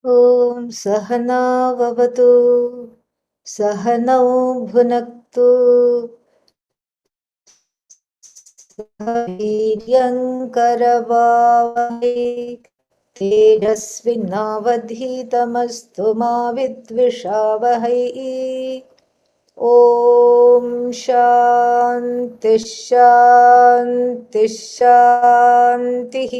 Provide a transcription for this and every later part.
ॐ सहना भवतु सहनौ भुनक्तु वीर्यङ्करवावहै तेजस्विनावधीतमस्तु मा विद्विषावहै। ॐ शान्ति शान्ति शान्तिः।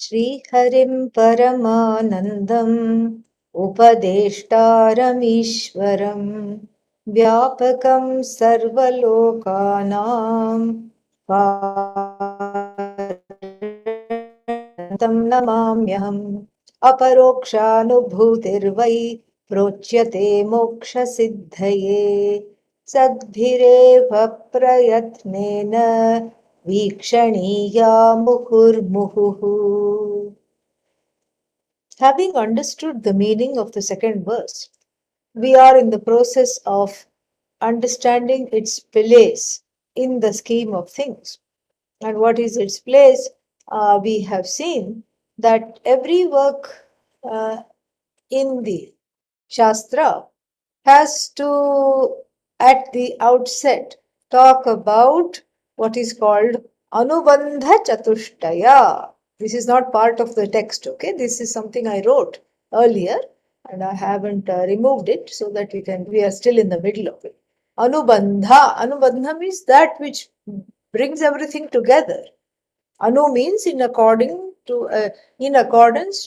श्रीहरिं परमानन्दम् उपदेष्टारमीश्वरम् व्यापकं सर्वलोकानां तं नमाम्यहम्। अपरोक्षानुभूतिर्वै प्रोच्यते मोक्षसिद्धये सद्भिरेव प्रयत्नेन वीक्षणीया मुहुर्मुहुः. Having understood the meaning of the second verse, we are in the process of understanding its place in the scheme of things. And what is its place? We have seen that every work in the Shastra has to, at the outset, talk about what is called Anubandha Chatushtaya. This is not part of the text, okay? This is something I wrote earlier and I haven't removed it so that we are still in the middle of it. Anubandha. Anubandha means that which brings everything together. Anu means in accordance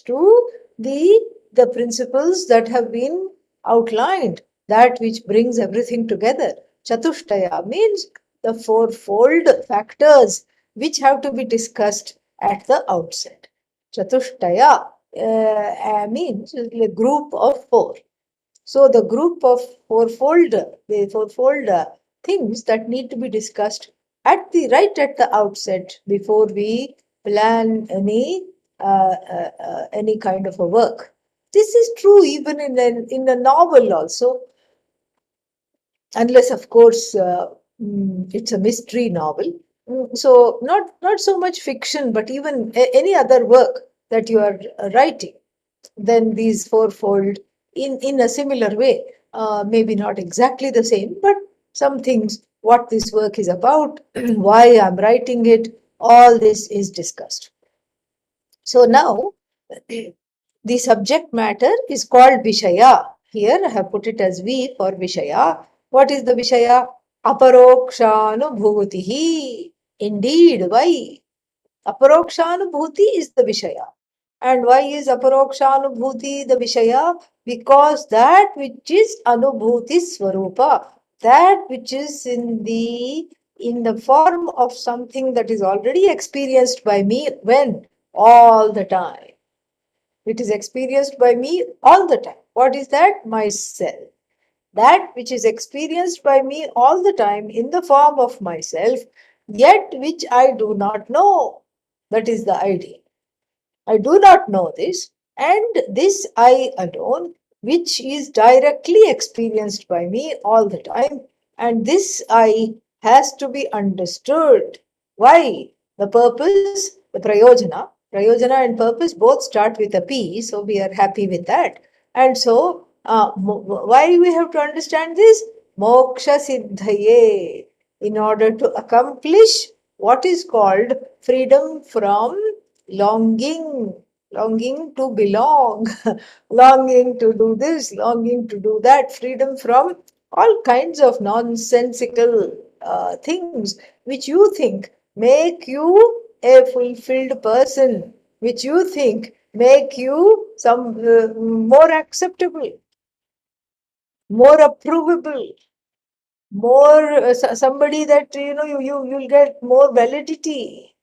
to the principles that have been outlined, that which brings everything together. Chatushtaya means the fourfold factors which have to be discussed at the outset. Chatushtaya means a group of four. So the group of the fourfold things that need to be discussed right at the outset before we plan any kind of a work. This is true even in a novel also, unless of course it's a mystery novel. So not so much fiction, but even any other work that you are writing, then these fourfold in a similar way, maybe not exactly the same, but some things, what this work is about, why I'm writing it, all this is discussed. So now the subject matter is called Vishaya. Here I have put it as V for Vishaya. What is the Vishaya? Aparokshanubhuti. Indeed, why? Aparokshanubhuti is the Vishaya. And why is Aparokshanubhuti the Vishaya? Because that which is Anubhuti Swarupa, that which is in the form of something that is already experienced by me, when? All the time. It is experienced by me all the time. What is that? Myself. That which is experienced by me all the time in the form of myself, yet which I do not know. That is the idea. I do not know this, and this I alone, which is directly experienced by me all the time, and this I has to be understood. Why? The purpose, the prayojana and purpose both start with a P, so we are happy with that. And so, why we have to understand this? Moksha siddhaye, in order to accomplish what is called freedom from longing to belong, longing to do this, longing to do that, freedom from all kinds of nonsensical things which you think make you a fulfilled person, which you think make you some more acceptable, more approvable, more somebody that you'll get more validity,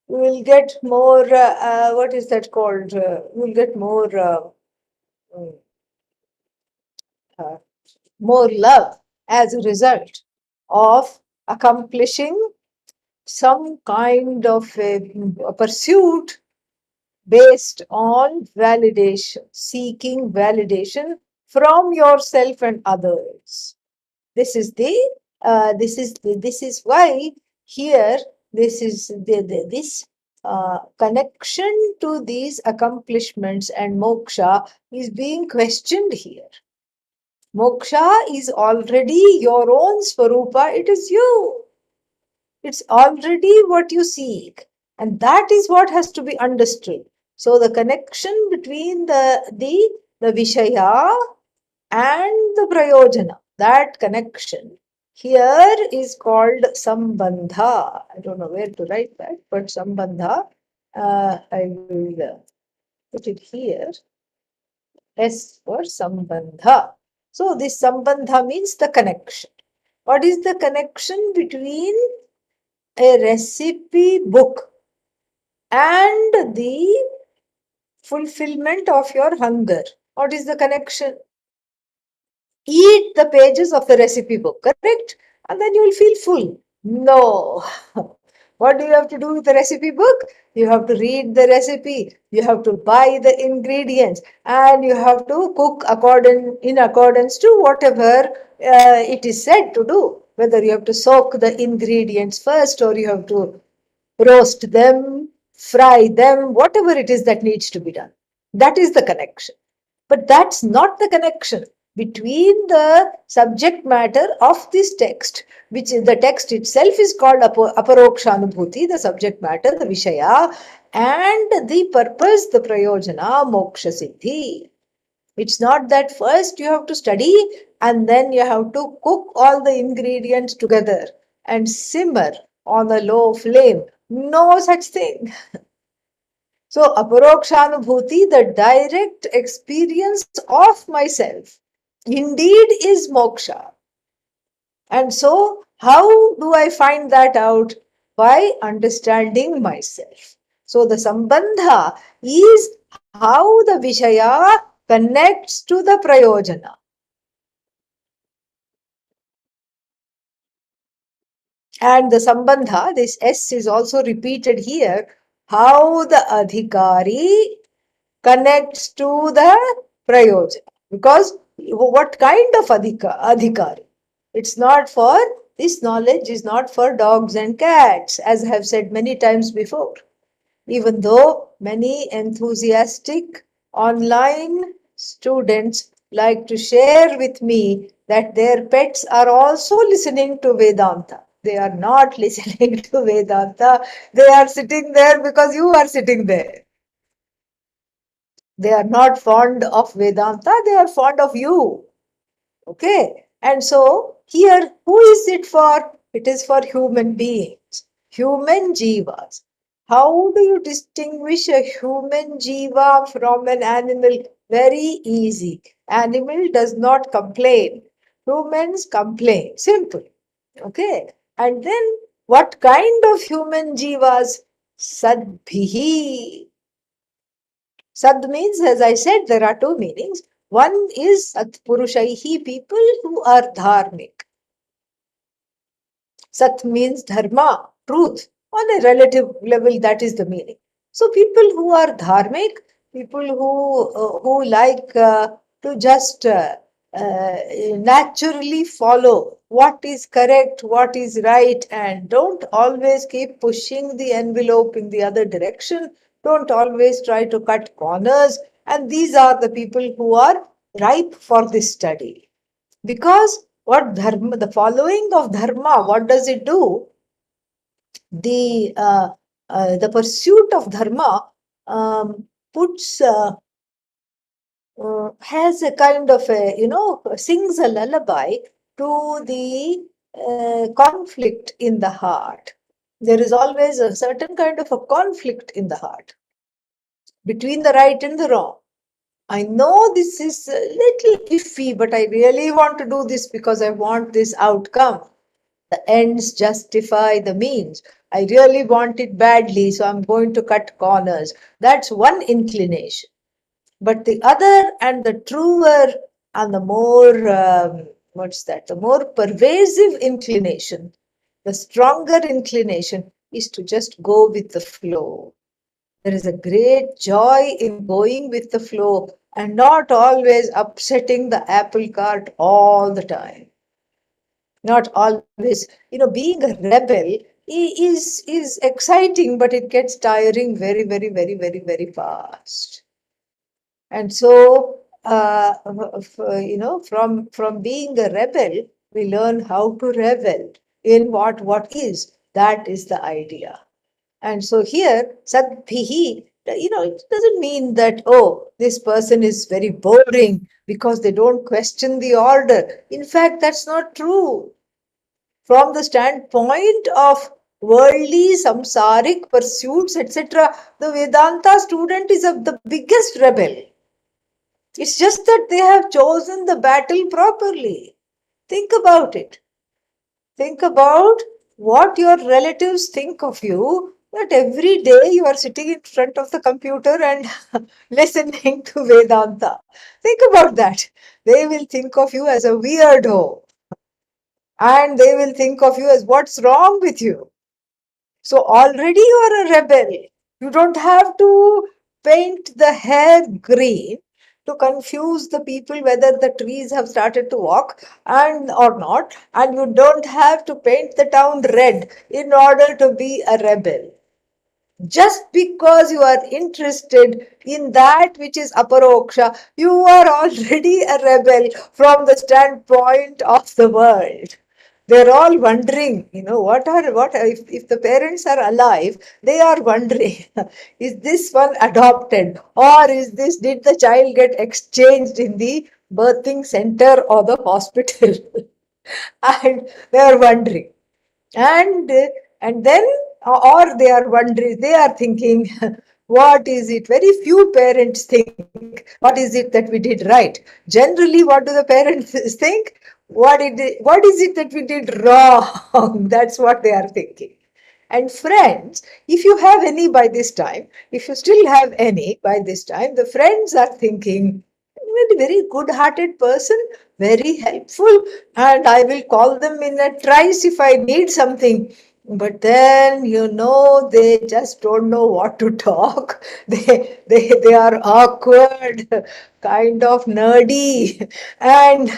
you will get more what is that called, you will get more mm, uh, more love as a result of accomplishing some kind of a pursuit based on validation, seeking validation from yourself and others. This is this is why here this connection to these accomplishments and moksha is being questioned here. Moksha is already your own Swarupa, it is you. It's already what you seek. And that is what has to be understood. So the connection between the Vishaya and the Prayojana, that connection here is called Sambandha. I don't know where to write that, but Sambandha, I will put it here. S for Sambandha. So this Sambandha means the connection. What is the connection between a recipe book and the fulfillment of your hunger? What is the connection? Eat the pages of the recipe book, correct? And then you will feel full. No. What do you have to do with the recipe book? You have to read the recipe, you have to buy the ingredients, and you have to cook in accordance to whatever it is said to do. Whether you have to soak the ingredients first or you have to roast them, fry them, whatever it is that needs to be done. That is the connection. But that's not the connection between the subject matter of this text, which the text itself is called Aparokshanubhuti, the subject matter, the Vishaya, and the purpose, the Prayojana, Moksha Siddhi. It's not that first you have to study and then you have to cook all the ingredients together and simmer on a low flame. No such thing. So, Aparokshanubhuti, the direct experience of myself, indeed is moksha. And so, how do I find that out? By understanding myself. So, the Sambandha is how the Vishaya connects to the Prayojana. And the Sambandha, this S is also repeated here, how the Adhikari connects to the prayojana. Because what kind of adhikari? It's not for, this knowledge is not for dogs and cats, as I have said many times before. Even though many enthusiastic online students like to share with me that their pets are also listening to Vedanta. They are not listening to Vedanta. They are sitting there because you are sitting there. They are not fond of Vedanta, they are fond of you. Okay? And so, here, who is it for? It is for human beings, human jivas. How do you distinguish a human jiva from an animal? Very easy. Animal does not complain. Humans complain. Simple. Okay? And then, what kind of human jivas? Sadbhihi. Sad means, as I said, there are two meanings. One is Satpurushaihi, people who are dharmic. Sat means dharma, truth. On a relative level, that is the meaning. So people who are dharmic, people who like to just naturally follow what is correct, what is right, and don't always keep pushing the envelope in the other direction. Don't always try to cut corners. And these are the people who are ripe for this study. Because what dharma, the following of dharma, what does it do? The pursuit of dharma puts has a kind of a, sings a lullaby to the conflict in the heart. There is always a certain kind of a conflict in the heart between the right and the wrong. I know this is a little iffy, but I really want to do this because I want this outcome. The ends justify the means. I really want it badly, so I'm going to cut corners. That's one inclination. But the other and the truer and the more what's that? The more pervasive inclination, the stronger inclination is to just go with the flow. There is a great joy in going with the flow and not always upsetting the apple cart all the time. Not always, being a rebel is exciting, but it gets tiring very, very, very, very, very fast. And so, from being a rebel, we learn how to revel in what is. That is the idea. And so here, sadbhihi, it doesn't mean that, oh, this person is very boring because they don't question the order. In fact, that's not true. From the standpoint of worldly, samsaric pursuits, etc., the Vedanta student is the biggest rebel. It's just that they have chosen the battle properly. Think about it. Think about what your relatives think of you, that every day you are sitting in front of the computer and listening to Vedanta. Think about that. They will think of you as a weirdo, and they will think of you as what's wrong with you. So already you are a rebel. You don't have to paint the hair green to confuse the people whether the trees have started to walk and or not, and you don't have to paint the town red in order to be a rebel. Just because you are interested in that which is aparoksha, you are already a rebel from the standpoint of the world. They're all wondering, if the parents are alive, they are wondering, is this one adopted, or did the child get exchanged in the birthing center or the hospital? And they are wondering. And then, or they are wondering, they are thinking, what is it? Very few parents think, what is it that we did right? Generally, what do the parents think? What is it that we did wrong? That's what they are thinking. And friends, if you have any by this time, if you still have any by this time, the friends are thinking, a very good-hearted person, very helpful, and I will call them in a trice if I need something. But then, they just don't know what to talk. They are awkward, kind of nerdy, and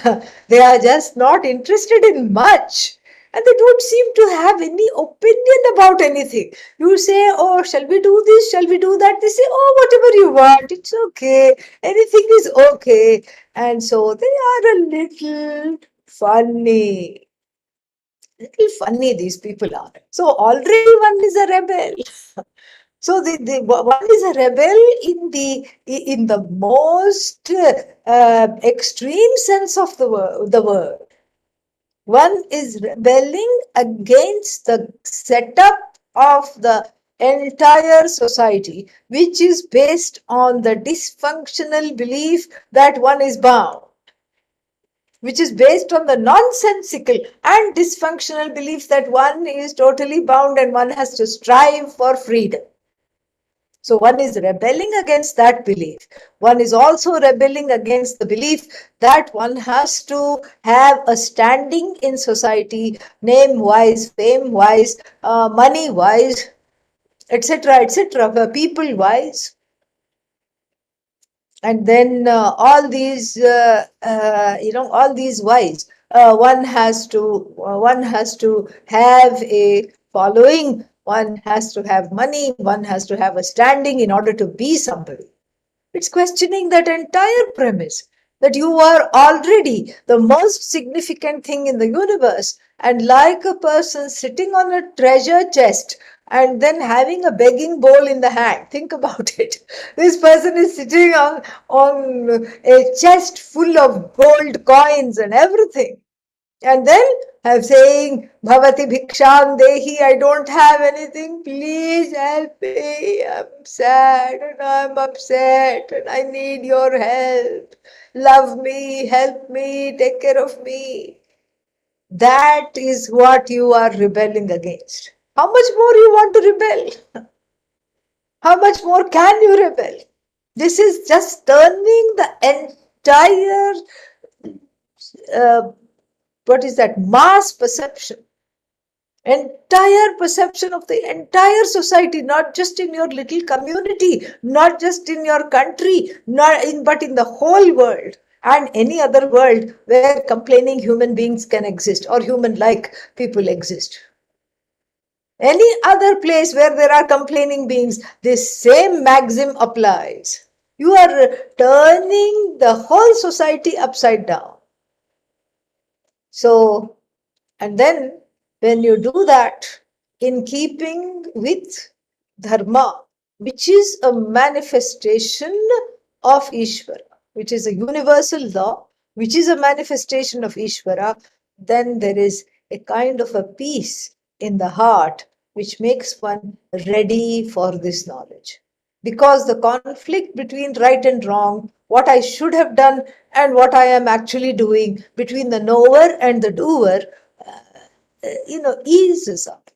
they are just not interested in much. And they don't seem to have any opinion about anything. You say, oh, shall we do this? Shall we do that? They say, oh, whatever you want. It's okay. Anything is okay. And so they are a little funny. Little funny, these people are. So already one is a rebel. So one is a rebel in the most extreme sense of the word. One is rebelling against the setup of the entire society, which is based on the dysfunctional belief that one is bound, which is based on the nonsensical and dysfunctional belief that one is totally bound and one has to strive for freedom. So one is rebelling against that belief. One is also rebelling against the belief that one has to have a standing in society, name-wise, fame-wise, money-wise, etc., people-wise. And then all these whys, one has to have a following, one has to have money, one has to have a standing in order to be somebody. It's questioning that entire premise that you are already the most significant thing in the universe, and like a person sitting on a treasure chest and then having a begging bowl in the hand. Think about it. This person is sitting on a chest full of gold coins and everything. And then I'm saying, Bhavati Bhiksham Dehi, I don't have anything, please help me. I'm sad and I'm upset and I need your help. Love me, help me, take care of me. That is what you are rebelling against. How much more you want to rebel? How much more can you rebel? This is just turning the entire uh, What is that? Mass perception. Entire perception of the entire society, not just in your little community, not just in your country, but in the whole world and any other world where complaining human beings can exist or human-like people exist. Any other place where there are complaining beings, this same maxim applies. You are turning the whole society upside down. So, and then when you do that in keeping with dharma, which is a manifestation of Ishvara, which is a universal law, which is a manifestation of Ishvara, then there is a kind of a peace in the heart which makes one ready for this knowledge. Because the conflict between right and wrong, what I should have done and what I am actually doing, between the knower and the doer, eases up.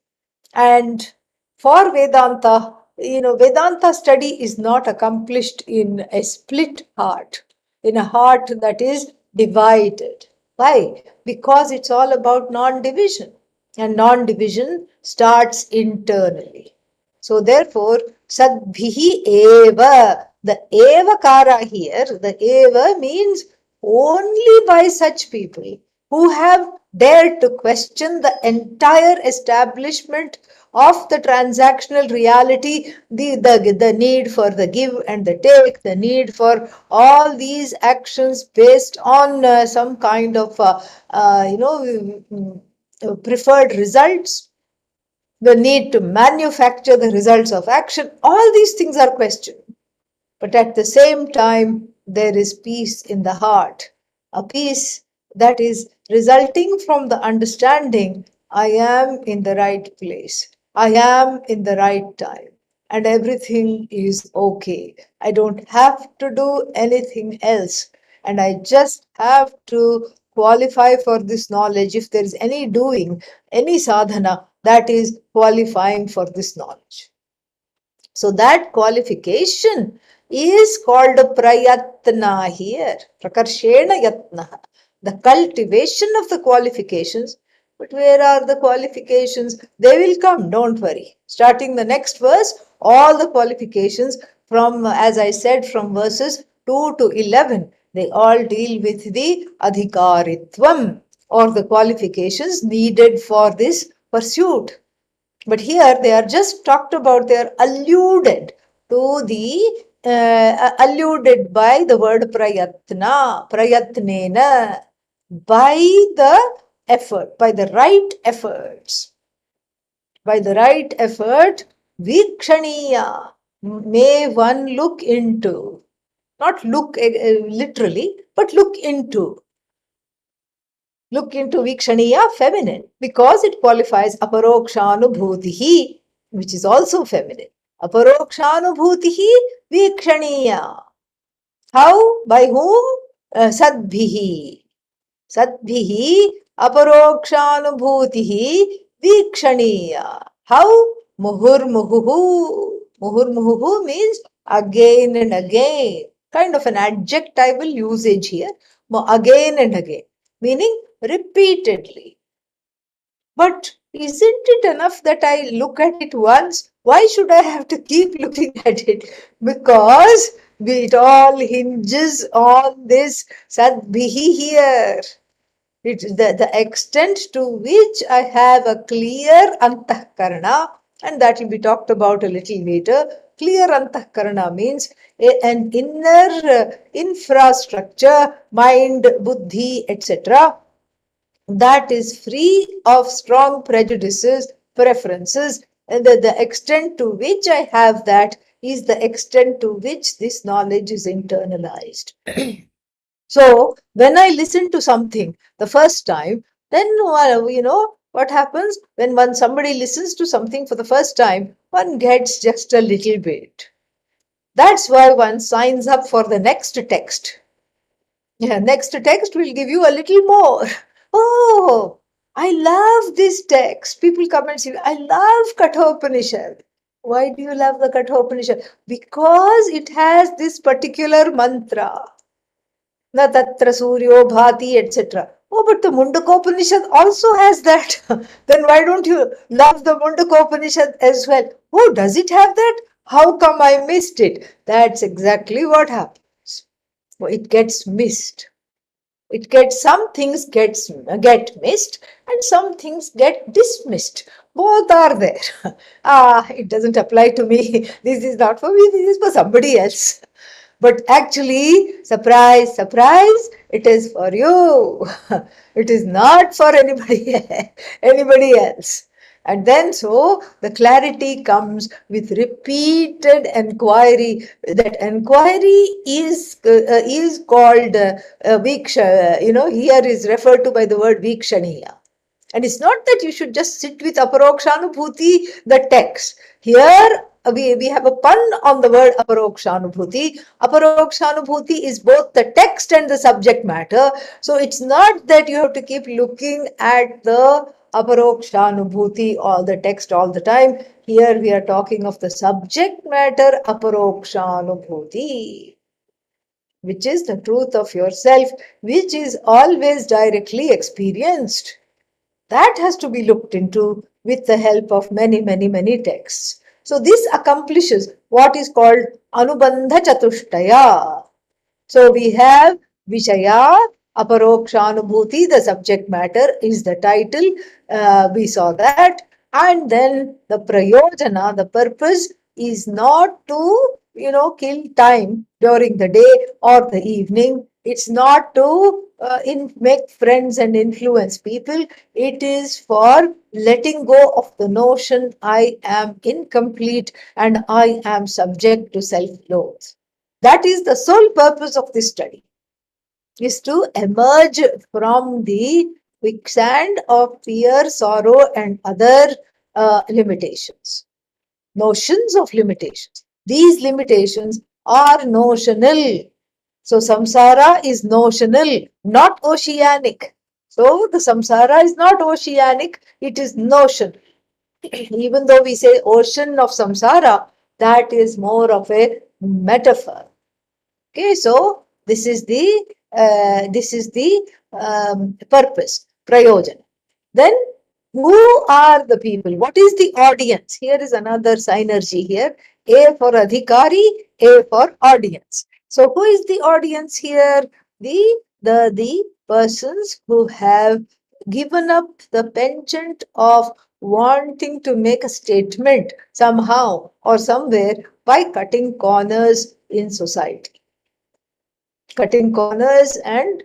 And for Vedanta, Vedanta study is not accomplished in a split heart, in a heart that is divided. Why? Because it's all about non-division. And non-division starts internally. So therefore, sadbhihi eva, the eva kara here, the eva means only by such people who have dared to question the entire establishment of the transactional reality, the need for the give and the take, the need for all these actions based on some kind of, preferred results, the need to manufacture the results of action, all these things are questioned. But at the same time, there is peace in the heart, a peace that is resulting from the understanding I am in the right place, I am in the right time, and everything is okay. I don't have to do anything else, and I just have to qualify for this knowledge. If there is any doing, any sadhana, that is qualifying for this knowledge. So that qualification is called prayatna here. Prakarshena yatna. The cultivation of the qualifications. But where are the qualifications? They will come, don't worry. Starting the next verse, all the qualifications from, as I said, from verses 2 to 11, they all deal with the adhikaritvam or the qualifications needed for this pursuit. But here they are just talked about, they are alluded to the, alluded by the word prayatna, prayatnena, by the effort, by the right efforts. By the right effort, vikshaniya, may one look into, not look literally, but look into. Look into vikshaniya, feminine, because it qualifies aparokshanubhuti, which is also feminine. Aparokshanubhuti vikshaniya. How? By whom? Sadbhihi. Sadbhihi aparokshanubhuti vikshaniya. How? Muhurmuhuhu. Muhurmuhuhu means again and again. Kind of an adjectival usage here. Again and again. Meaning repeatedly. But isn't it enough that I look at it once? Why should I have to keep looking at it? Because it all hinges on this sadbhihi here. It's the extent to which I have a clear antahkarana, and that will be talked about a little later. Clear antahkarana means an inner infrastructure, mind, buddhi, etc., that is free of strong prejudices, preferences, and the extent to which I have that is the extent to which this knowledge is internalized. So when I listen to something the first time, then what happens when somebody listens to something for the first time, one gets just a little bit. That's why one signs up for the next text. Yeah, next text will give you a little more. Oh, I love this text. People come and say, I love Kathopanishad. Why do you love the Kathopanishad? Because it has this particular mantra. Na tatra suryo bhati, etc. Oh, but the Mundakopanishad also has that. Then why don't you love the Mundakopanishad as well? Oh, does it have that? How come I missed it? That's exactly what happens. Well, it gets missed. It gets some things get missed and some things get dismissed. Both are there. It doesn't apply to me. This is not for me. This is for somebody else. But actually, surprise, surprise, it is for you. It is not for anybody else. And then so the clarity comes with repeated enquiry. That enquiry is called viksha. Here is referred to by the word vikshaniya. And it's not that you should just sit with Aparokshanubhuti, the text. Here we have a pun on the word Aparokshanubhuti. Aparokshanubhuti is both the text and the subject matter. So it's not that you have to keep looking at the Aparokshanubhuti or the text all the time. Here we are talking of the subject matter Aparokshanubhuti, which is the truth of yourself, which is always directly experienced. That has to be looked into with the help of many, many, many texts. So this accomplishes what is called Anubandha Chatushtaya. So we have Vishaya, Aparokshanubhuti, the subject matter is the title. We saw that. And then the Prayojana, the purpose is not to, kill time during the day or the evening. It's not to make friends and influence people. It is for letting go of the notion I am incomplete and I am subject to self-loath. That is the sole purpose of this study, is to emerge from the quicksand of fear, sorrow, and other limitations, notions of limitations. These limitations are notional. So samsara is notional, not oceanic. So the samsara is not oceanic, it is notional. Even though we say ocean of samsara, that is more of a metaphor. Okay, so this is the purpose, prayojana. Then who are the people? What is the audience? Here is another synergy here. A for adhikari, A for audience. So who is the audience here? The persons who have given up the penchant of wanting to make a statement somehow or somewhere by cutting corners in society, cutting corners and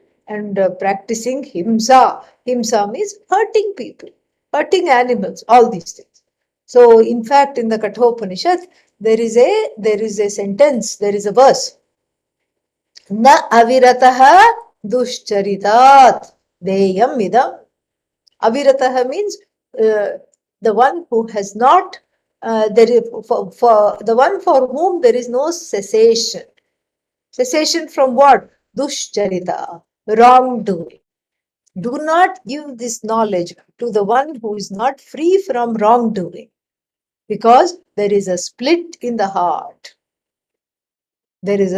practicing himsa. Himsa means hurting people, hurting animals, all these things. So, in fact, in the Kathopanishad, there is a sentence, there is a verse. Na avirataha dushcharitat deyam idam. Avirataha means the one who has not, there is, for the one for whom there is no cessation. Cessation from what? Dushcharita, wrongdoing. Do not give this knowledge to the one who is not free from wrongdoing, because there is a split in the heart. There is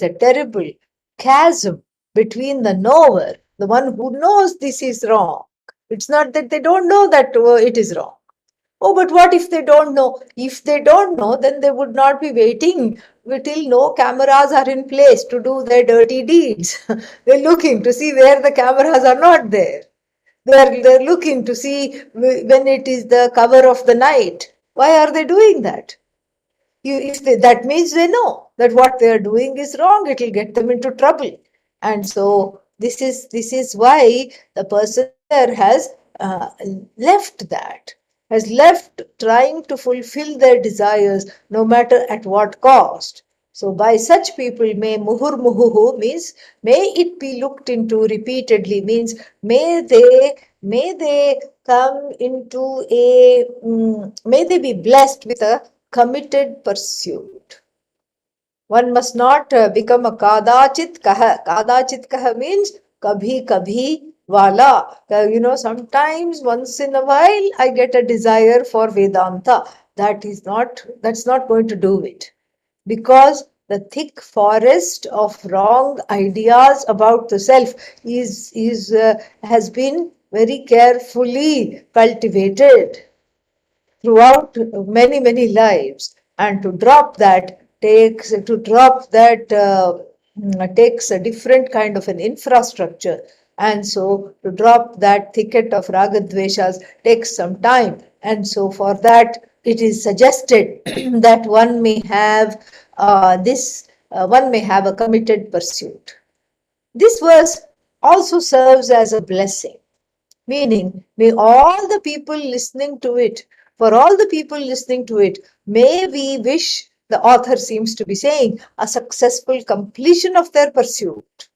a terrible chasm between the knower, the one who knows this is wrong. It's not that they don't know that it is wrong. Oh, but what if they don't know? If they don't know, then they would not be waiting till no cameras are in place to do their dirty deeds. They're looking to see where the cameras are not there. They're looking to see when it is the cover of the night. Why are they doing that? That means they know that what they are doing is wrong. It will get them into trouble. And so this is why the person here has left that, has left trying to fulfill their desires no matter at what cost. So by such people, may muhurmuhu means may it be looked into repeatedly, means may they come into may they be blessed with a committed pursuit. One must not become a kadachit kaha. Kadachit kaha means kabhi kabhi wala. Sometimes once in a while I get a desire for Vedanta. That's not going to do it. Because the thick forest of wrong ideas about the self has been very carefully cultivated throughout many lives, and takes a different kind of an infrastructure, and so to drop that thicket of ragadveshas takes some time, and so for that it is suggested that one may have a committed pursuit. This verse also serves as a blessing, meaning, may all the people listening to it, for all the people listening to it, may we wish, the author seems to be saying, a successful completion of their pursuit.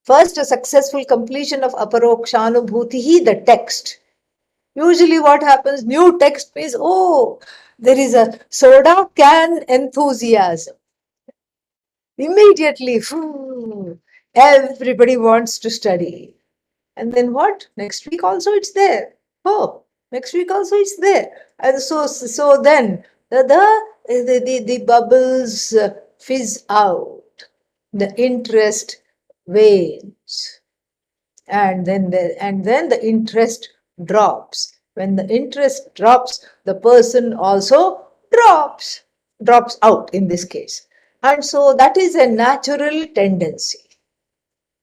First, a successful completion of Aparokshanubhuti, the text. Usually, what happens? New text means, oh, there is a soda can enthusiasm. Immediately, everybody wants to study. And then what? Next week also it's there. Oh, next week also it's there. And so then the bubbles fizz out. The interest wanes. And then the interest drops. When the interest drops, the person also drops out in this case. And so that is a natural tendency.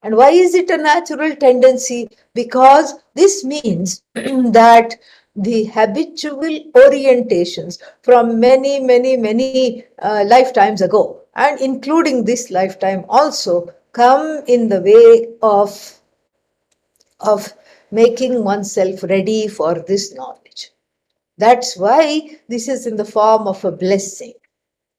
And why is it a natural tendency? Because this means that the habitual orientations from many lifetimes ago, and including this lifetime also, come in the way of making oneself ready for this knowledge. That's why this is in the form of a blessing.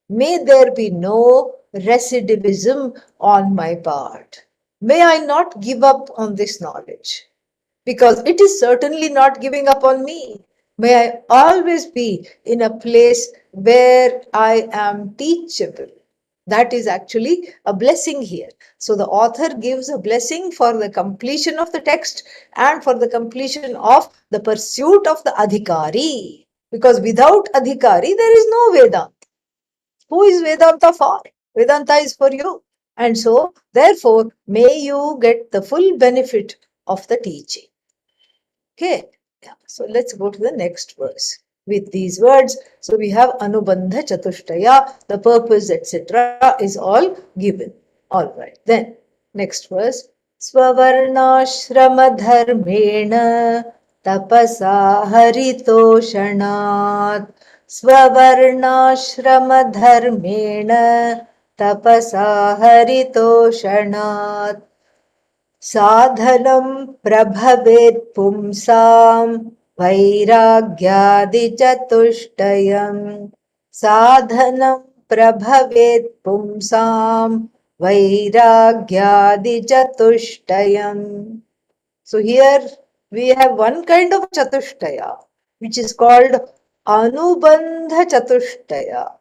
May there be no recidivism on my part. May I not give up on this knowledge, because it is certainly not giving up on me. May I always be in a place where I am teachable. That is actually a blessing here. So the author gives a blessing for the completion of the text and for the completion of the pursuit of the adhikari. Because without adhikari, there is no Vedanta. Who is Vedanta for? Vedanta is for you. And so, therefore, may you get the full benefit of the teaching. Okay, yeah. So let's go to the next verse. With these words, so we have Anubandha Chatushtaya, the purpose, etc. is all given. All right, then, next verse. Swavarnashrama dharmena tapasa haritoshanat. Swavarnashrama dharmena tapasa haritoshanat. साधनं प्रभवेत् पुंसां वैराग्यादिचतुष्टयम् साधनं प्रभवेत् पुंसां वैराग्यादिचतुष्टयम्. So here we have one kind of chatushtaya, which is called Anubandha Chatushtaya.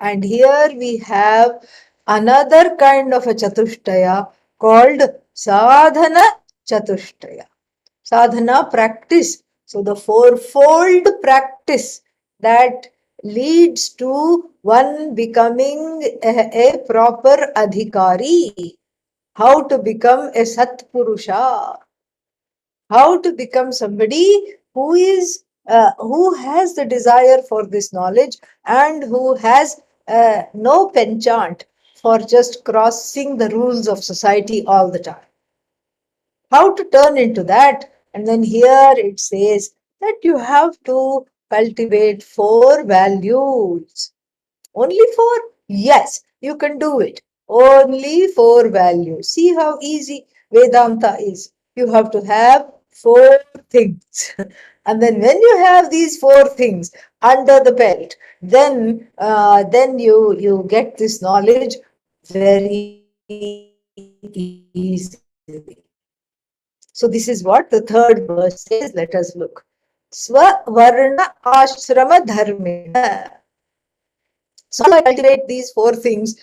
And here we have another kind of a chatushtaya called sadhana chatushtaya. Sadhana, practice. So the fourfold practice that leads to one becoming a proper adhikari. How to become a satpurusha. How to become somebody who has the desire for this knowledge and who has no penchant for just crossing the rules of society all the time. How to turn into that? And then here it says that you have to cultivate 4 values. Only 4? Yes, you can do it. Only 4 values. See how easy Vedanta is. You have to have 4 things. And then when you have these 4 things under the belt, then you get this knowledge very easily. So this is what the third verse says. Let us look. Swavarna ashrama dharmena. So I cultivate these 4 things,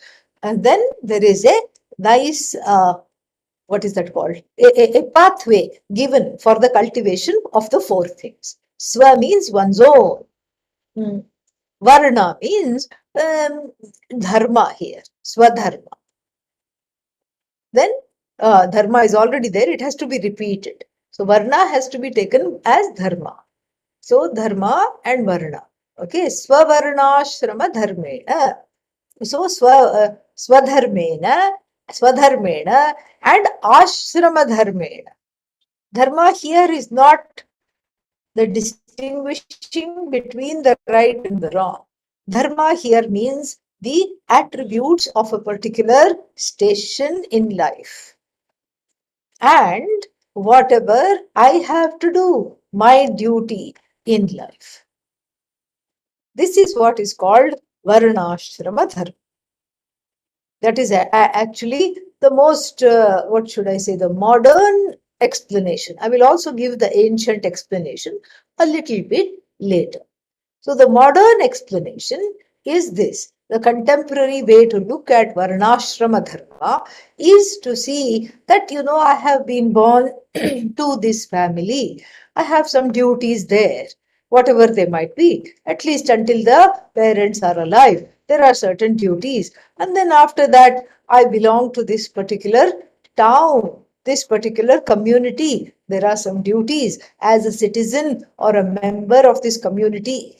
and then there is a nice, what is that called? A pathway given for the cultivation of the 4 things. Swa means one's own. Varna means dharma here, swadharma. Then dharma is already there, it has to be repeated. So varna has to be taken as dharma. So dharma and varna. Okay, swavarnashrama dharmena. So swadharmena and ashrama dharmena. Dharma here is not the distinguishing between the right and the wrong. Dharma here means the attributes of a particular station in life. And whatever I have to do, my duty in life. This is what is called Varnashrama Dharma. That is actually the most, what should I say, the modern explanation. I will also give the ancient explanation a little bit later. So the modern explanation is this. The contemporary way to look at Varnashrama Dharma is to see that, I have been born to this family. I have some duties there, whatever they might be, at least until the parents are alive. There are certain duties. And then after that, I belong to this particular town, this particular community. There are some duties as a citizen or a member of this community.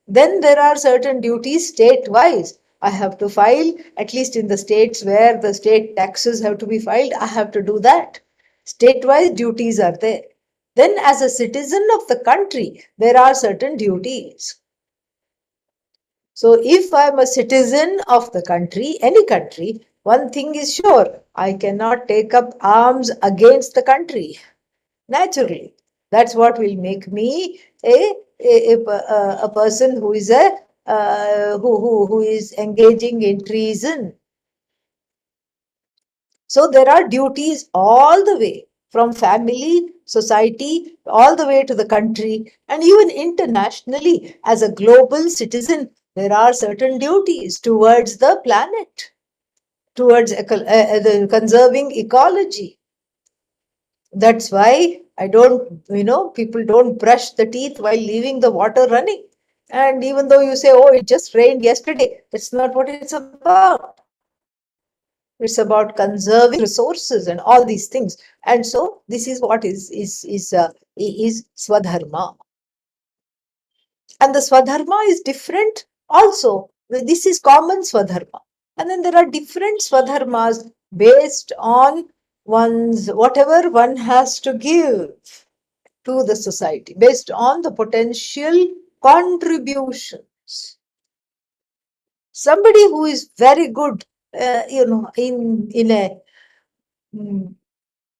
Then there are certain duties state-wise. I have to file, at least in the states where the state taxes have to be filed, I have to do that. State-wise duties are there. Then as a citizen of the country, there are certain duties. So if I'm a citizen of the country, any country, one thing is sure, I cannot take up arms against the country. Naturally, that's what will make me a person who is who is engaging in treason. So there are duties all the way from family, society, all the way to the country, and even internationally as a global citizen, there are certain duties towards the planet, towards the conserving ecology. That's why I don't, people don't brush the teeth while leaving the water running. And even though you say, oh, it just rained yesterday, that's not what it's about. It's about conserving resources and all these things. And so this is what is Swadharma. And the Swadharma is different also. This is common Swadharma. And then there are different Swadharmas based on one's whatever one has to give to the society, based on the potential contributions. Somebody who is very good, in a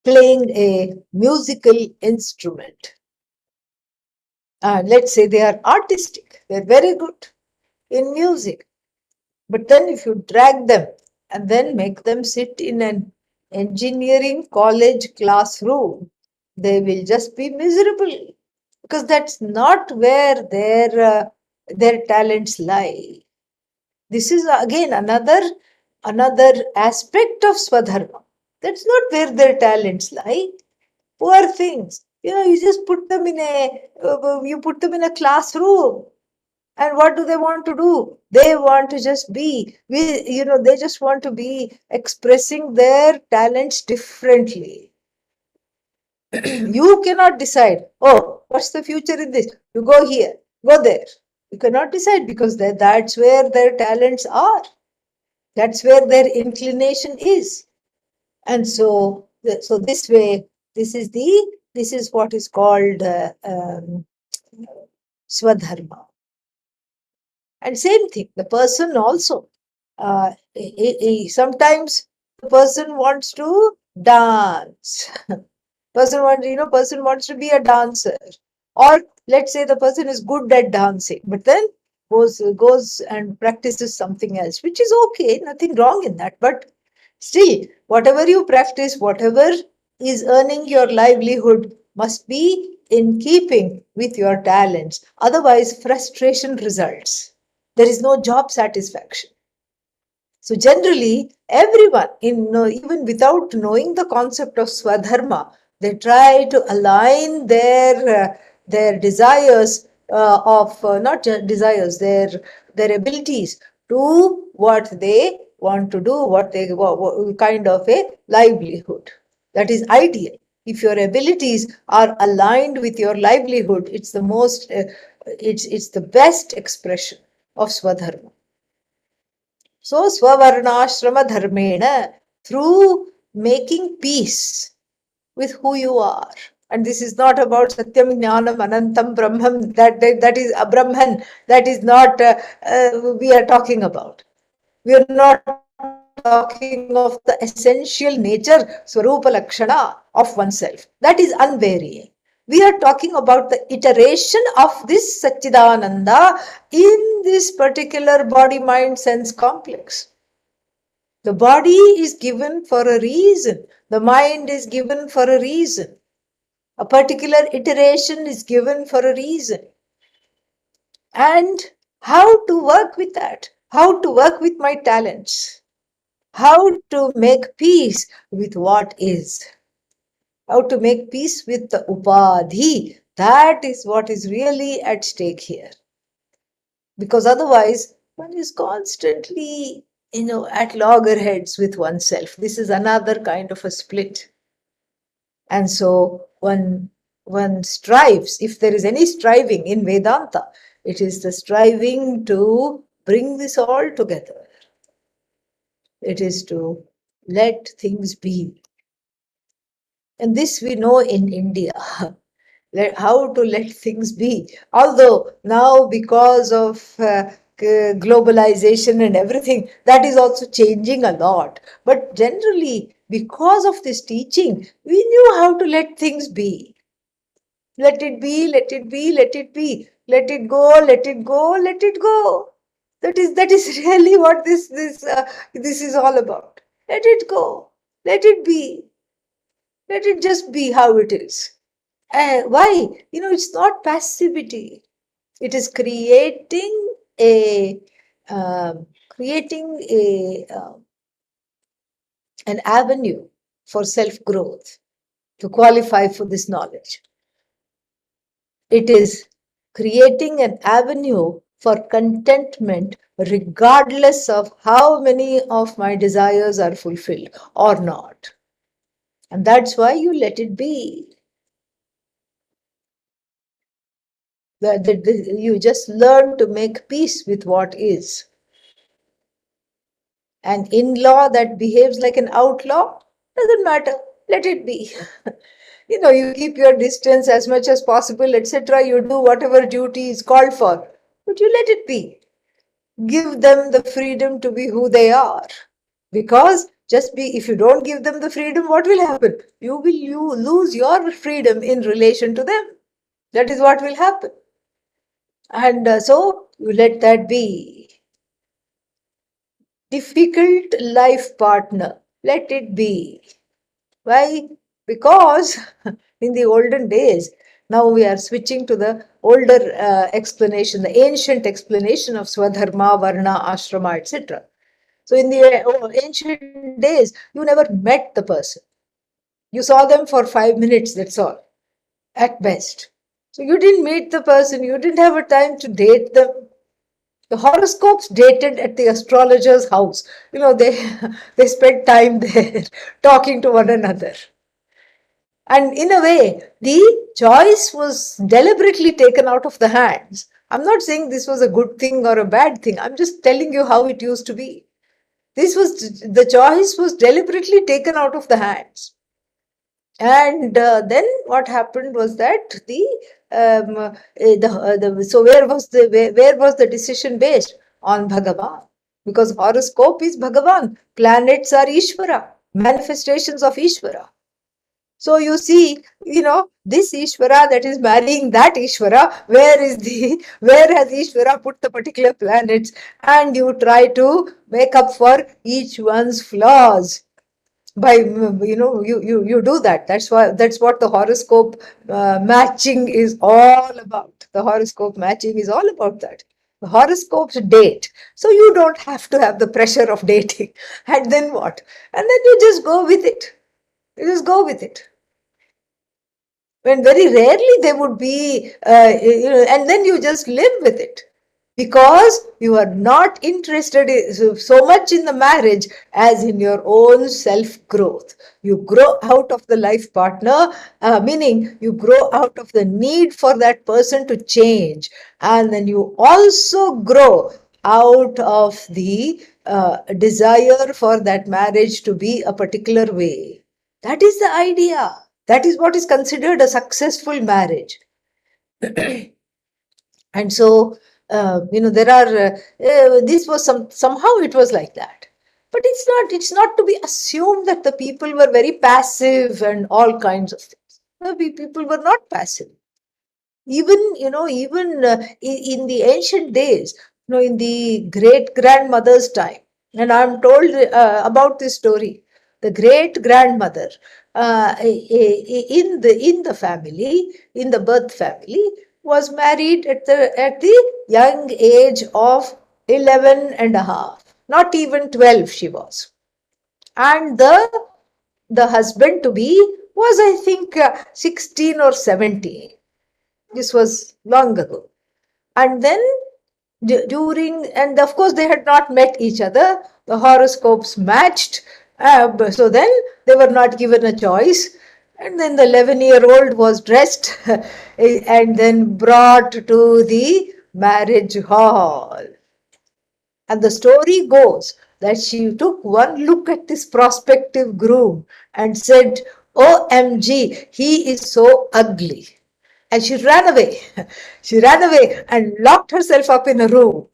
playing a musical instrument. Let's say they are artistic, they're very good in music. But then if you drag them and then make them sit in an engineering college classroom, they will just be miserable because that's not where their talents lie. This is again another aspect of Swadharma. That's not where their talents lie. Poor things. You just put them in a classroom. And what do they want to do? They want to just be, they just want to be expressing their talents differently. You cannot decide, oh, what's the future in this? You go here, go there. You cannot decide because that's where their talents are. That's where their inclination is. And so this way, this is what is called Swadharma. And same thing, the person also. Sometimes the person wants to dance. Person wants to be a dancer. Or let's say the person is good at dancing, but then goes and practices something else, which is okay, nothing wrong in that. But still, whatever you practice, whatever is earning your livelihood must be in keeping with your talents. Otherwise, frustration results. There is no job satisfaction. So generally, everyone, even without knowing the concept of Swadharma, they try to align their desires of not just desires, their abilities to what they want to do, what they kind of a livelihood. That is ideal. If your abilities are aligned with your livelihood, it's the most, it's the best expression of Swadharma. So, Swavarnashrama Dharmena, through making peace with who you are. And this is not about Satyam, Jnanam, Anantam, Brahman, that is a Brahman, that is not we are talking about. We are not talking of the essential nature, Swarupa Lakshana of oneself. That is unvarying. We are talking about the iteration of this Satchidananda in this particular body, mind, sense complex. The body is given for a reason. The mind is given for a reason. A particular iteration is given for a reason. And how to work with that? How to work with my talents? How to make peace with what is? How to make peace with the upadhi? That is what is really at stake here. Because otherwise, one is constantly, at loggerheads with oneself. This is another kind of a split. And so one strives, if there is any striving in Vedanta, it is the striving to bring this all together. It is to let things be. And this we know in India, how to let things be. Although now, because of globalization and everything, that is also changing a lot. But generally, because of this teaching, we knew how to let things be. Let it be, let it be, let it be. Let it go, let it go, let it go. That is really what this is all about. Let it go. Let it be. Let it just be how it is. Why? It's not passivity. It is a creating an avenue for self growth to qualify for this knowledge. It is creating an avenue for contentment regardless of how many of my desires are fulfilled or not. And that's why you let it be. You just learn to make peace with what is. An in-law that behaves like an outlaw, doesn't matter. Let it be. You keep your distance as much as possible, etc. You do whatever duty is called for, but you let it be. Give them the freedom to be who they are. Because if you don't give them the freedom, what will happen? You lose your freedom in relation to them. That is what will happen. And so you let that be. Difficult life partner, let it be. Why? Because in the olden days, now we are switching to the older explanation, the ancient explanation of Swadharma, Varna, Ashrama, etc. So in the ancient days, you never met the person. You saw them for 5 minutes, that's all, at best. So you didn't meet the person, you didn't have a time to date them. The horoscopes dated at the astrologer's house. They spent time there talking to one another. And in a way, the choice was deliberately taken out of the hands. I'm not saying this was a good thing or a bad thing. I'm just telling you how it used to be. The choice was deliberately taken out of the hands. And then what happened was that so where was the decision based? On Bhagavan. Because horoscope is Bhagavan. Planets are Ishvara, manifestations of Ishvara. So you see, this Ishvara that is marrying that Ishvara, where has Ishvara put the particular planets? And you try to make up for each one's flaws by, you do that. That's what the horoscope matching is all about. The horoscope matching is all about that. The horoscopes date, so you don't have to have the pressure of dating. And then what? And then you just go with it. You just go with it. when very rarely they would be, and then you just live with it because you are not interested so much in the marriage as in your own self growth. You grow out of the life partner, meaning you grow out of the need for that person to change, and then you also grow out of the desire for that marriage to be a particular way. That is the idea. That is what is considered a successful marriage. And so, there are, this was somehow it was like that. But it's not to be assumed that the people were very passive and all kinds of things. No, people were not passive. Even in the ancient days, in the great grandmother's time, and I'm told about this story. The great grandmother, in the family, in the birth family, was married at the young age of 11 and a half. Not even 12 she was. And the husband to be was, I think, 16 or 17. This was long ago. And then and of course they had not met each other. The horoscopes matched. So then they were not given a choice. And then the 11-year-old was dressed and then brought to the marriage hall. And the story goes that she took one look at this prospective groom and said, OMG, he is so ugly. And she ran away. She ran away and locked herself up in a room.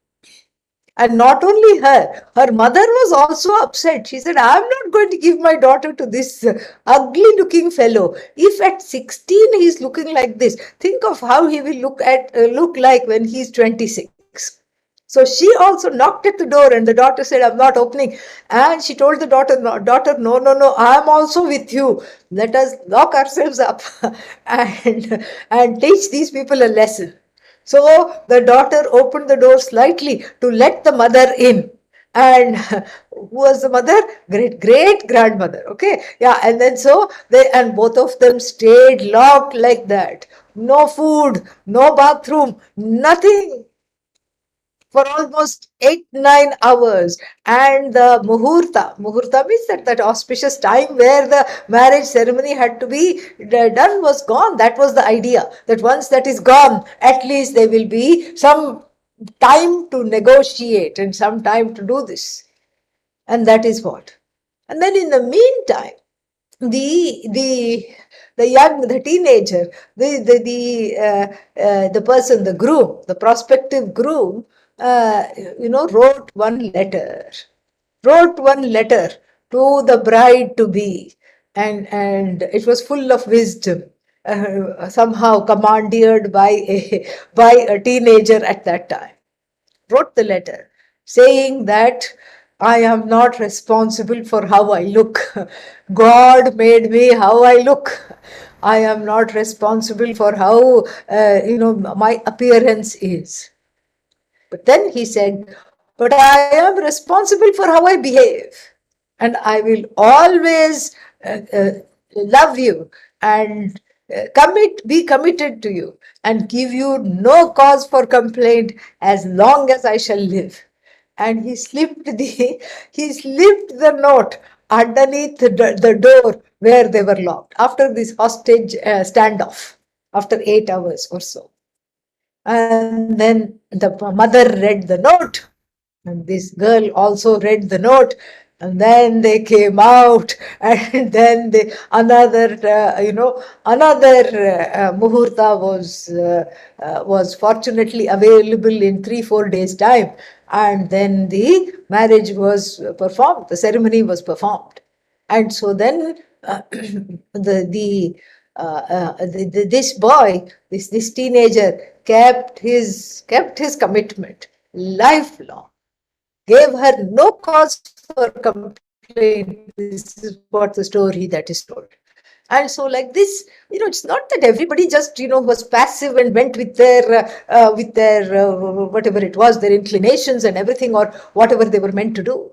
And not only her mother was also upset. She said, I'm not going to give my daughter to this ugly looking fellow. If at 16 he's looking like this, think of how he will look like when he's 26. So she also knocked at the door and the daughter said, I'm not opening. And she told the daughter, no, I'm also with you. Let us lock ourselves up and teach these people a lesson. So the daughter opened the door slightly to let the mother in. And who was the mother? Great grandmother. Okay. Yeah. And then so and both of them stayed locked like that. No food, no bathroom, nothing for almost 8-9 hours. And the muhurta means that auspicious time where the marriage ceremony had to be done was gone. That was the idea, that once that is gone, at least there will be some time to negotiate and some time to do this. And that is what. And then in the meantime, the teenager, the person, the groom, the prospective groom, wrote one letter to the bride to be, and it was full of wisdom, somehow commandeered by a teenager at that time. Wrote the letter saying that I am not responsible for how I look. God made me how I look. I am not responsible for how my appearance is. But then he said, but I am responsible for how I behave. And I will always love you and be committed to you and give you no cause for complaint as long as I shall live. And he slipped the note underneath the door where they were locked after this hostage standoff, after 8 hours or so. And then the mother read the note, and this girl also read the note, and then they came out, and then another muhurta was fortunately available in 3-4 days time, and then the marriage was performed, the ceremony was performed. And so then this boy, this teenager, kept his commitment lifelong, gave her no cause for complaint. This is what the story that is told. And so like this, it's not that everybody just, was passive and went with their whatever it was, their inclinations and everything, or whatever they were meant to do.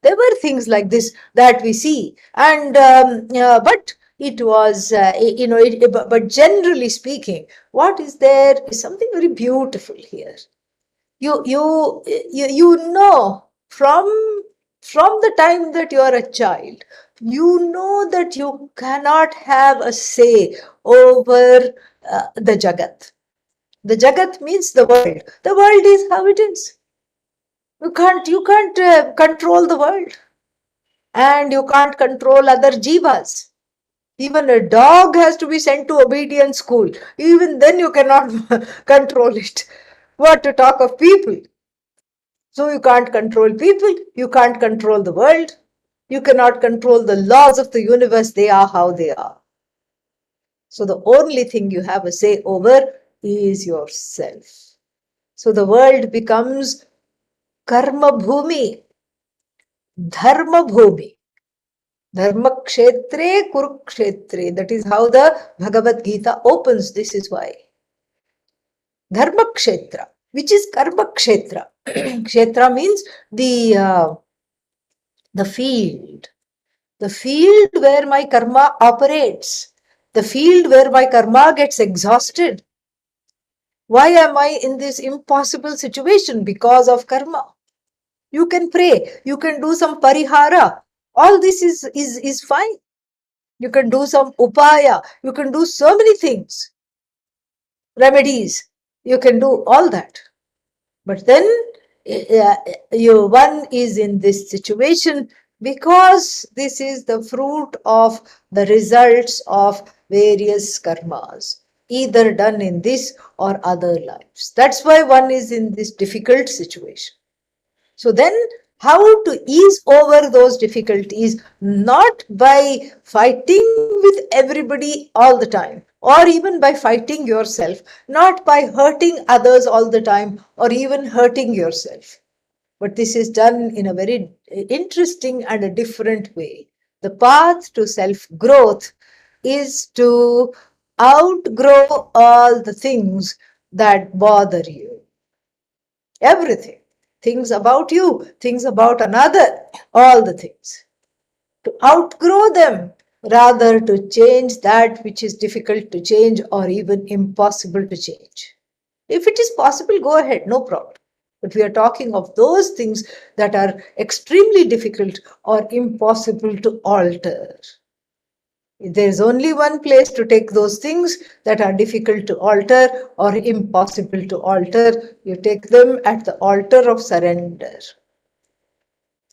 There were things like this that we see. And but it was, but generally speaking, what is there is something very beautiful here. You know, from the time that you are a child, you know that you cannot have a say over the Jagat. The Jagat means the world. The world is how it is. You can't control the world, and you can't control other jivas. Even a dog has to be sent to obedience school. Even then you cannot control it. What to talk of people? So you can't control people, you can't control the world, you cannot control the laws of the universe. They are how they are. So the only thing you have a say over is yourself. So the world becomes karma bhumi, dharma bhumi. Dharma kshetre kurukshetre. That is how the Bhagavad Gita opens. This is why. Dharma kshetra, which is karma kshetra. Kshetra means the field. The field where my karma operates. The field where my karma gets exhausted. Why am I in this impossible situation? Because of karma. You can pray. You can do some parihara. All this is fine. You can do some upaya. You can do so many things. Remedies. You can do all that. But then one is in this situation because this is the fruit of the results of various karmas, either done in this or other lives. That's why one is in this difficult situation. So then, how to ease over those difficulties? Not by fighting with everybody all the time, or even by fighting yourself, not by hurting others all the time, or even hurting yourself. But this is done in a very interesting and a different way. The path to self growth is to outgrow all the things that bother you. Everything. Things about you, things about another, all the things. To outgrow them rather to change that which is difficult to change or even impossible to change. If it is possible, go ahead, no problem. But we are talking of those things that are extremely difficult or impossible to alter. There is only one place to take those things that are difficult to alter or impossible to alter. You take them at the altar of surrender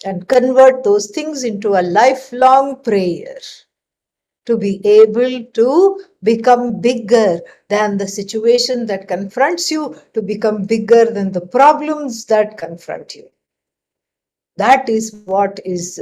and convert those things into a lifelong prayer to be able to become bigger than the situation that confronts you, to become bigger than the problems that confront you. That is what is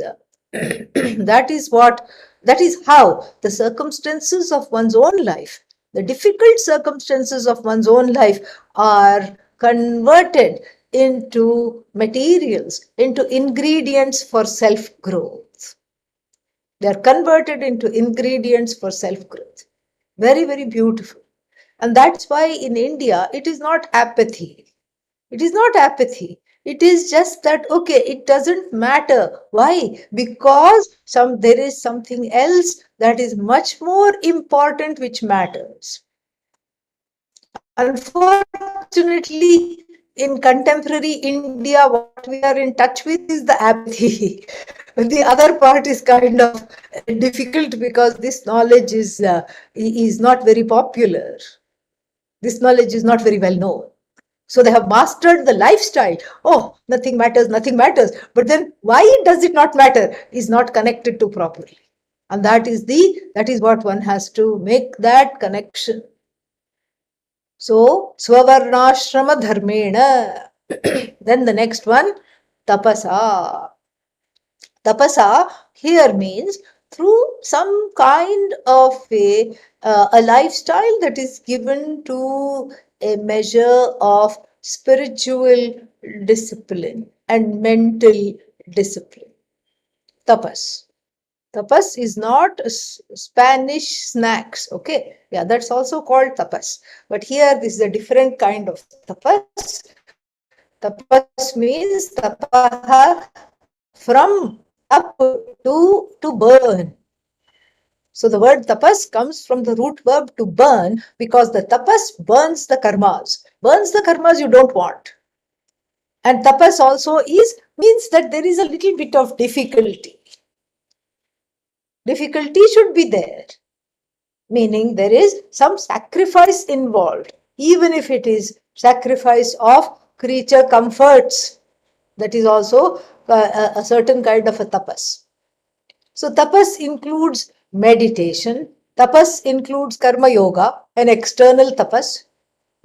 that is how the circumstances of one's own life, the difficult circumstances of one's own life, are converted into materials, into ingredients for self growth. They are converted into ingredients for self growth. Very, very beautiful. And that's why in India it is not apathy. It is not apathy. It is just that, okay, it doesn't matter. Why? Because there is something else that is much more important which matters. Unfortunately, in contemporary India, what we are in touch with is the apathy. The other part is kind of difficult because this knowledge is not very popular. This knowledge is not very well known. So they have mastered the lifestyle. Oh, nothing matters, nothing matters. But then why does it not matter is not connected to properly. And that is what one has to make that connection. So, Swavarnashrama Dharmena. Then the next one, Tapasa. Tapasa here means through some kind of a lifestyle that is given to a measure of spiritual discipline and mental discipline. Tapas. Tapas is not Spanish snacks, okay? Yeah, that's also called tapas. But here this is a different kind of tapas. Tapas means tapaha, from up to burn. So the word tapas comes from the root verb to burn, because the tapas burns the karmas. Burns the karmas you don't want. And tapas also means that there is a little bit of difficulty. Difficulty should be there, meaning there is some sacrifice involved, even if it is sacrifice of creature comforts. That is also a certain kind of a tapas. So tapas includes meditation. Tapas includes karma yoga, an external tapas.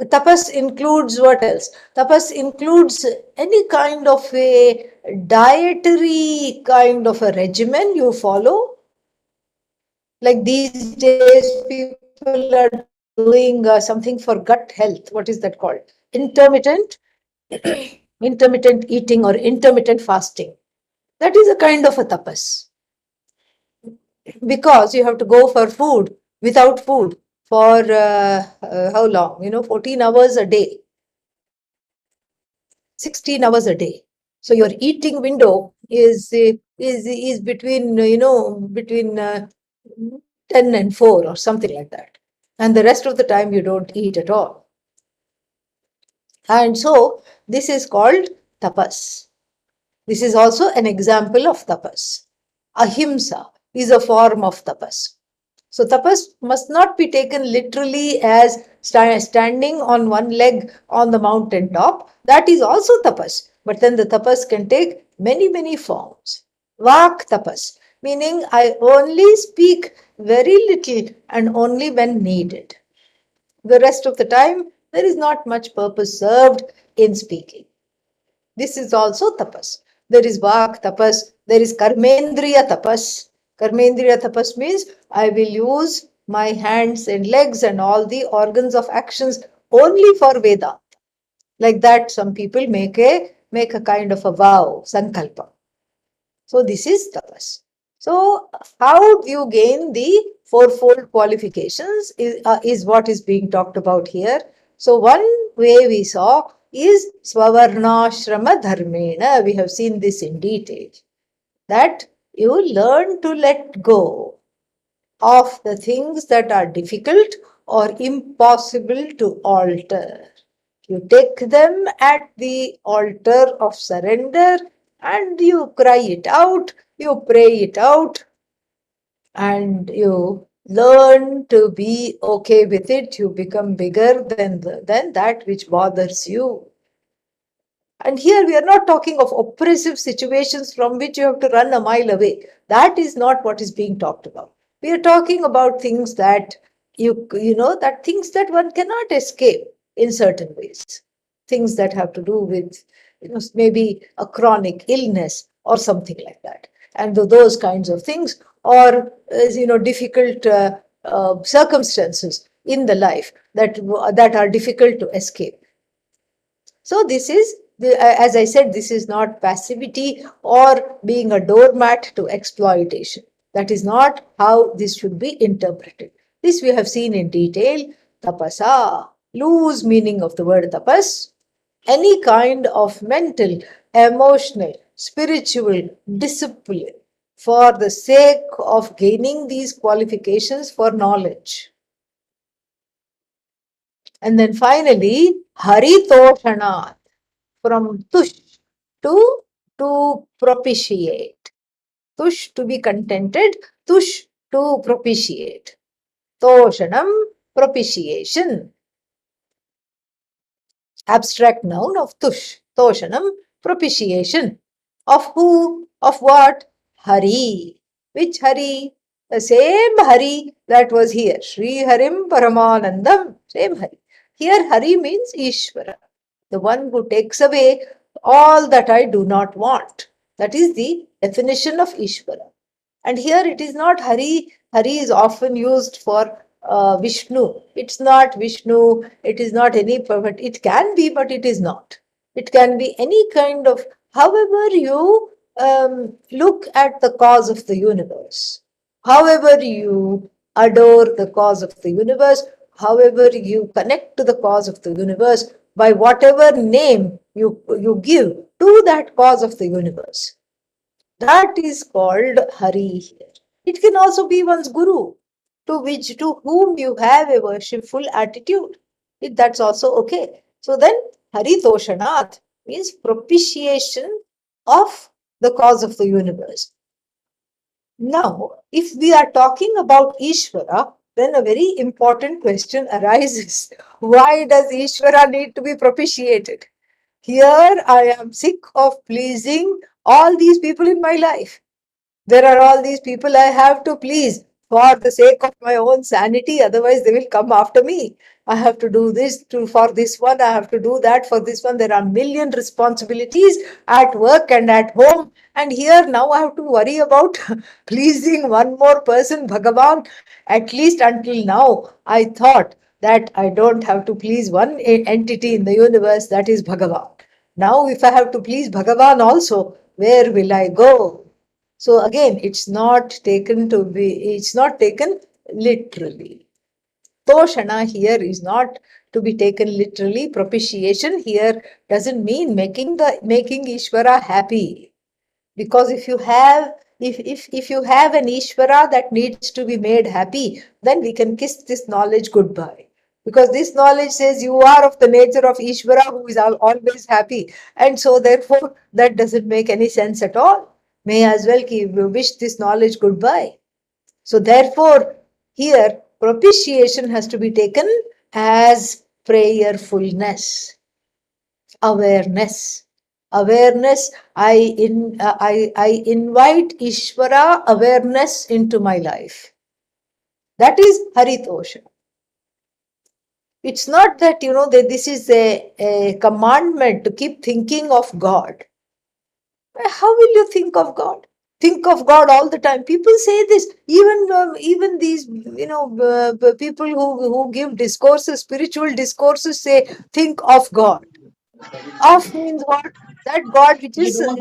Tapas includes what else? Tapas includes any kind of a dietary kind of a regimen you follow. Like these days, people are doing something for gut health. What is that called? Intermittent, intermittent eating or intermittent fasting. That is a kind of a tapas, because you have to go for food without food for how long? 14 hours a day, 16 hours a day. So your eating window is between between 10 and 4 or something like that, and the rest of the time you don't eat at all. And so this is called tapas. This is also an example of tapas. Ahimsa is a form of tapas. So tapas must not be taken literally as standing on one leg on the mountain top. That is also tapas. But then the tapas can take many, many forms. Vak tapas, meaning I only speak very little and only when needed. The rest of the time, there is not much purpose served in speaking. This is also tapas. There is vak tapas, there is karmendriya tapas. Karmendriya tapas means I will use my hands and legs and all the organs of actions only for Vedanta. Like that, some people make a kind of a vow, sankalpa. So this is tapas. So how do you gain the fourfold qualifications is what is being talked about here. So one way we saw is swavarnashrama dharmena. We have seen this in detail. That you learn to let go of the things that are difficult or impossible to alter. You take them at the altar of surrender and you cry it out, you pray it out, and you learn to be okay with it. You become bigger than that which bothers you. And here we are not talking of oppressive situations from which you have to run a mile away. That is not what is being talked about. We are talking about things that that things that one cannot escape in certain ways. Things that have to do with maybe a chronic illness or something like that. And those kinds of things, or difficult circumstances in the life that are difficult to escape. So this is, as I said, this is not passivity or being a doormat to exploitation. That is not how this should be interpreted. This we have seen in detail. Tapasa, loose meaning of the word tapas. Any kind of mental, emotional, spiritual discipline for the sake of gaining these qualifications for knowledge. And then finally, Haritoshanat, from tush to propitiate. Tush to be contented, tush to propitiate. Toshanam, propitiation. Abstract noun of tush. Toshanam, propitiation. Of who? Of what? Hari. Which Hari? The same Hari that was here. Sri Harim Paramanandam. Same Hari. Here Hari means Ishvara, the one who takes away all that I do not want. That is the definition of Ishvara. And here it is not Hari. Hari is often used for Vishnu. It's not Vishnu. It is not any, but it can be, but it is not. It can be any kind of, however you look at the cause of the universe, however you adore the cause of the universe, however you connect to the cause of the universe, by whatever name you give to that cause of the universe. That is called Hari here. It can also be one's Guru. to whom you have a worshipful attitude. That's also okay. So then Haritoshanat means propitiation of the cause of the universe. Now, if we are talking about Ishvara, then a very important question arises. Why does Ishvara need to be propitiated? Here I am sick of pleasing all these people in my life. There are all these people I have to please for the sake of my own sanity, otherwise they will come after me. I have to do this for this one, I have to do that for this one. There are million responsibilities at work and at home, and here now I have to worry about pleasing one more person, Bhagavan. At least until now, I thought that I don't have to please one entity in the universe, that is Bhagavan. Now, if I have to please Bhagavan also, where will I go? So again, it's not taken literally. Toshana here is not to be taken literally. Propitiation here doesn't mean making Ishvara happy. Because if you have an Ishvara that needs to be made happy, then we can kiss this knowledge goodbye. Because this knowledge says you are of the nature of Ishvara who is always happy. And so therefore that doesn't make any sense at all. May as well wish this knowledge goodbye. So therefore here propitiation has to be taken as prayerfulness, awareness. I invite Ishvara awareness into my life. That is Haritosha. It's not that, that this is a commandment to keep thinking of God. How will you think of God? Think of God all the time. People say this. Even these, people who give discourses, spiritual discourses, say, think of God. Of means what? That God which is so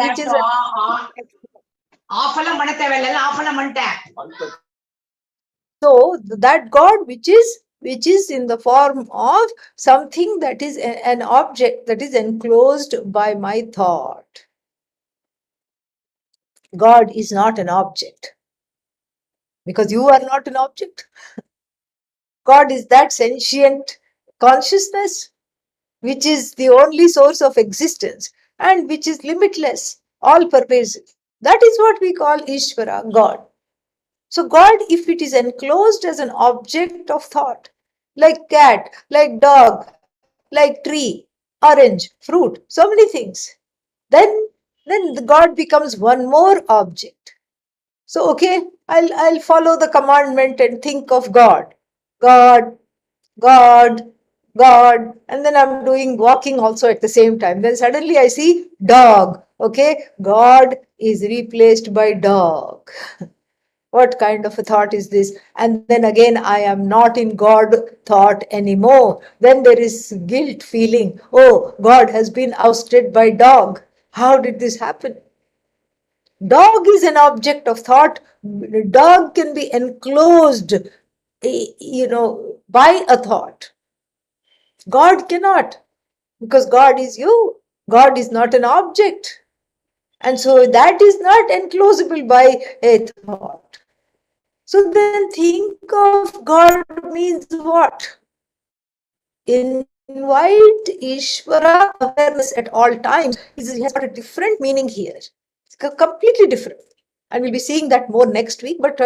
that God which is in the form of something that is an object that is enclosed by my thought. God is not an object because you are not an object. God is that sentient consciousness which is the only source of existence and which is limitless, all pervasive. That is what we call Ishvara, God. So God, if it is enclosed as an object of thought, like cat, like dog, like tree, orange, fruit, so many things, then the God becomes one more object. So okay, I'll follow the commandment and think of God. God, God, God, and then I'm doing walking also at the same time. Then suddenly I see dog. Okay, God is replaced by dog. What kind of a thought is this? And then again, I am not in God thought anymore. Then there is guilt feeling. Oh, God has been ousted by dog. How did this happen? Dog is an object of thought. Dog can be enclosed, by a thought. God cannot, because God is you. God is not an object. And so that is not enclosable by a thought. So then think of God means what? Invite Ishvara awareness at all times. It has got a different meaning here. It's completely different. And we'll be seeing that more next week. But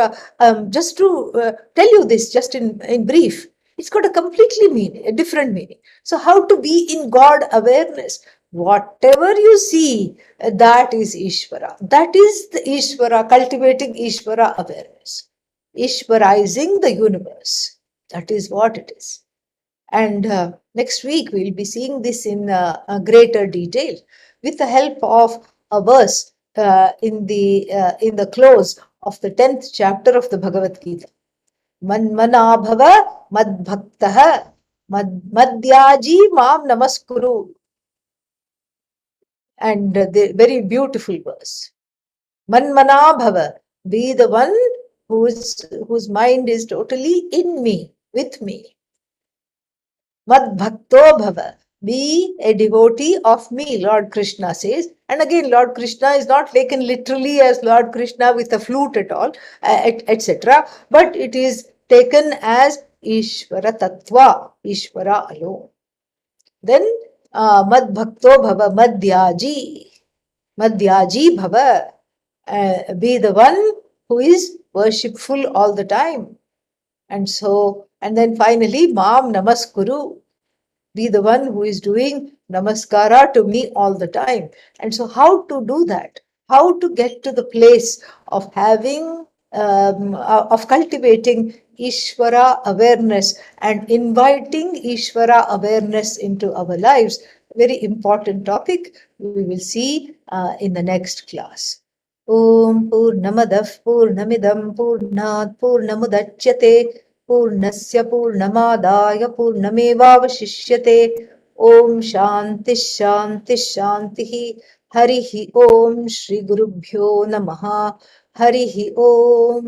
just to tell you this, just in brief, it's got a different meaning. So how to be in God awareness? Whatever you see, that is Ishvara. That is the Ishvara, cultivating Ishvara awareness. Ishvarizing the universe. That is what it is. And next week we'll be seeing this in a greater detail with the help of a verse in the close of the 10th chapter of the Bhagavad Gita. Manmanabhava madbhaktaha madhyaji mam namaskuru. And the very beautiful verse. Manmanabhava, be the one whose mind is totally in me, with me. Mad bhakto bhava. Be a devotee of me, Lord Krishna says. And again, Lord Krishna is not taken literally as Lord Krishna with a flute at all, etc. But it is taken as Ishvara Tattva, Ishvara alone. Then Mad Bhakto Bhava Madhyaji. Madhyaji Bhava. Be the one who is worshipful all the time. And so, and then finally, Mam Namaskuru. Be the one who is doing namaskara to me all the time. And so, how to do that? How to get to the place of having, of cultivating Ishvara awareness and inviting Ishvara awareness into our lives? Very important topic we will see in the next class. Om Purnamadav Purnamidam Purnat Purnamudachyate पूर्णस्य पूर्णमादाय पूर्णमेवावशिष्यते ओम शांति शांति शांति हरि ओम श्री गुरुभ्यो नमः हरि ओम